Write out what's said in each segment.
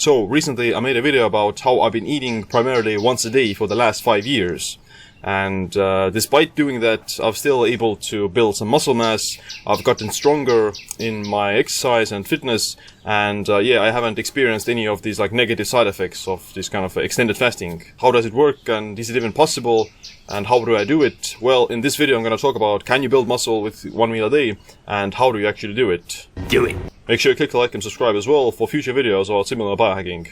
So recently I made a video about how I've been eating primarily once a day for the last 5 years. And despite doing that, I'm still able to build some muscle mass. I've gotten stronger in my exercise and fitness, and yeah, I haven't experienced any of these like negative side effects of this kind of extended fasting. How does it work, and is it even possible, and how do I do it? Well, in this video I'm going to talk about can you build muscle with 1 meal a day, and how do you actually do it. Do it! Make sure you click like and subscribe as well for future videos or similar biohacking.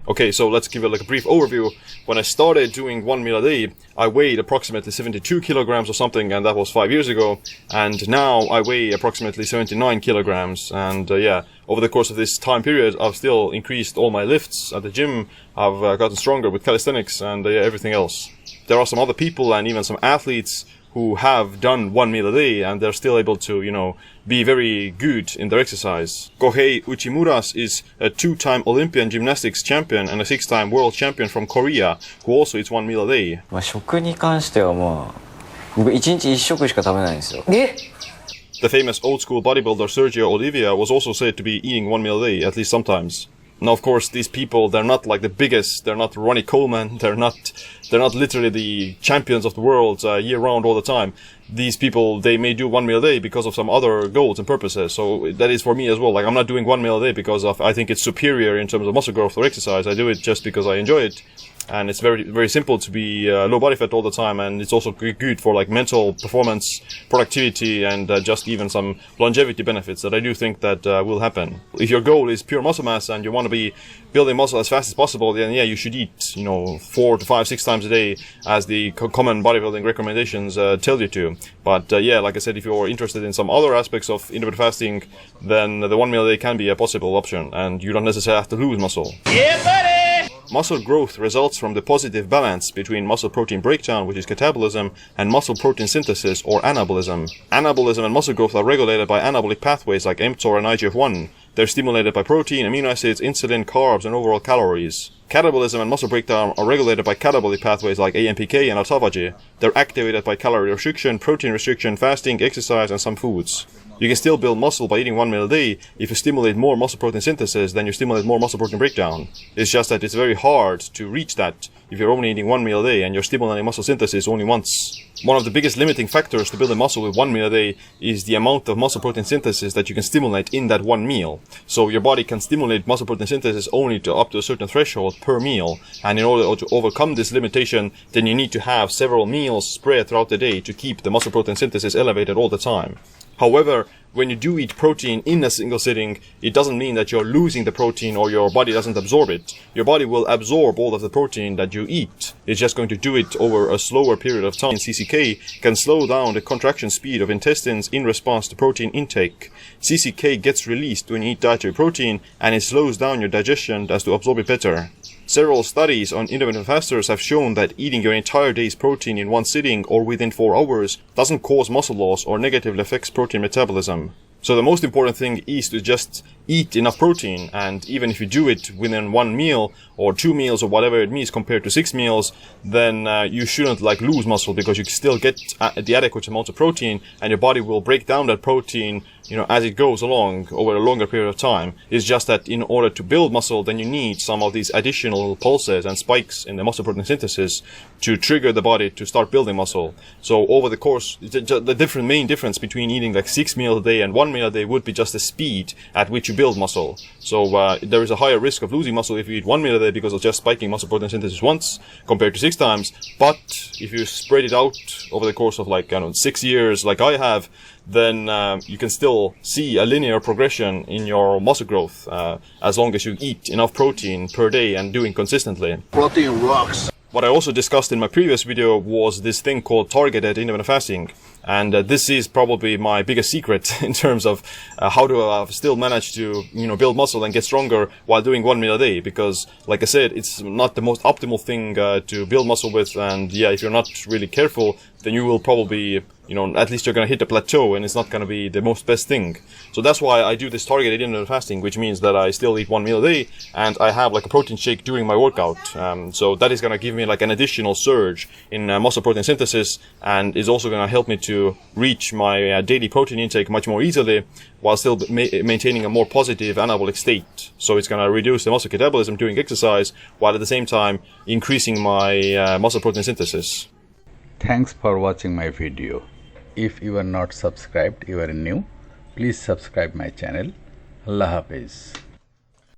Okay, so let's give it like a brief overview. When I started doing 1 meal a day, I weighed approximately 72 kilograms or something, and that was 5 years ago. And now I weigh approximately 79 kilograms. And yeah, over the course of this time period, I've still increased all my lifts at the gym. I've gotten stronger with calisthenics and everything else. There are some other people and even some athletes who have done 1 meal a day, and they're still able to, you know, be very good in their exercise. Kohei Uchimuras is a 2-time Olympian gymnastics champion and a 6-time world champion from Korea, who also eats 1 meal a day. 食に関しては僕1日1食しか食べないんですよ。The famous old school bodybuilder Sergio Olivia was also said to be eating 1 meal a day, at least sometimes. Now, of course, these people, they're not like the biggest, they're not Ronnie Coleman, they're not literally the champions of the world year-round all the time. These people, they may do 1 meal a day because of some other goals and purposes. So that is for me as well. Like, I'm not doing 1 meal a day because I think it's superior in terms of muscle growth or exercise. I do it just because I enjoy it. And it's very, very simple to be low body fat all the time, and it's also good for like mental performance, productivity, and just even some longevity benefits that I do think that will happen. If your goal is pure muscle mass and you want to be building muscle as fast as possible, then yeah, you should eat, you know, 4 to 5, 6 times a day as the common bodybuilding recommendations tell you to. But yeah, like I said, if you're interested in some other aspects of intermittent fasting, then the 1 meal a day can be a possible option, and you don't necessarily have to lose muscle. Yeah, buddy! Muscle growth results from the positive balance between muscle protein breakdown, which is catabolism, and muscle protein synthesis, or anabolism. Anabolism and muscle growth are regulated by anabolic pathways like mTOR and IGF-1. They're stimulated by protein, amino acids, insulin, carbs, and overall calories. Catabolism and muscle breakdown are regulated by catabolic pathways like AMPK and autophagy. They're activated by calorie restriction, protein restriction, fasting, exercise, and some foods. You can still build muscle by eating 1 meal a day if you stimulate more muscle protein synthesis than you stimulate more muscle protein breakdown. It's just that it's very hard to reach that if you're only eating 1 meal a day and you're stimulating muscle synthesis only once. One of the biggest limiting factors to building muscle with 1 meal a day is the amount of muscle protein synthesis that you can stimulate in that one meal. So your body can stimulate muscle protein synthesis only to up to a certain threshold per meal, and in order to overcome this limitation, then you need to have several meals spread throughout the day to keep the muscle protein synthesis elevated all the time. However, when you do eat protein in a single sitting, it doesn't mean that you're losing the protein or your body doesn't absorb it. Your body will absorb all of the protein that you eat. It's just going to do it over a slower period of time. CCK can slow down the contraction speed of intestines in response to protein intake. CCK gets released when you eat dietary protein, and it slows down your digestion as to absorb it better. Several studies on intermittent fasters have shown that eating your entire day's protein in one sitting or within 4 hours doesn't cause muscle loss or negatively affects protein metabolism. So the most important thing is to just eat enough protein, and even if you do it within 1 meal or 2 meals or whatever it means compared to 6 meals, then you shouldn't like lose muscle, because you still get the adequate amount of protein, and your body will break down that protein, you know, as it goes along over a longer period of time. It's just that in order to build muscle, then you need some of these additional pulses and spikes in the muscle protein synthesis to trigger the body to start building muscle. So over the course, the main difference between eating like 6 meals a day and 1 meal a day would be just the speed at which you build muscle. So there is a higher risk of losing muscle if you eat 1 meal a day because of just spiking muscle protein synthesis once compared to 6 times. But if you spread it out over the course of like, I don't know, 6 years like I have, then you can still see a linear progression in your muscle growth as long as you eat enough protein per day and doing consistently. Protein rocks. What I also discussed in my previous video was this thing called targeted intermittent fasting. And this is probably my biggest secret in terms of how to still manage to, you know, build muscle and get stronger while doing 1 meal a day. Because, like I said, it's not the most optimal thing to build muscle with. And yeah, if you're not really careful, then you will probably, you know, at least you're going to hit a plateau, and it's not going to be the most best thing. So that's why I do this targeted intermittent fasting, which means that I still eat 1 meal a day, and I have like a protein shake during my workout. So that is going to give me like an additional surge in muscle protein synthesis, and is also going to help me to to reach my daily protein intake much more easily while still maintaining a more positive anabolic state. So it's going to reduce the muscle catabolism during exercise while at the same time increasing my muscle protein synthesis. Thanks for watching my video. If you are not subscribed, you are new, please subscribe my channel. Allah Hafiz.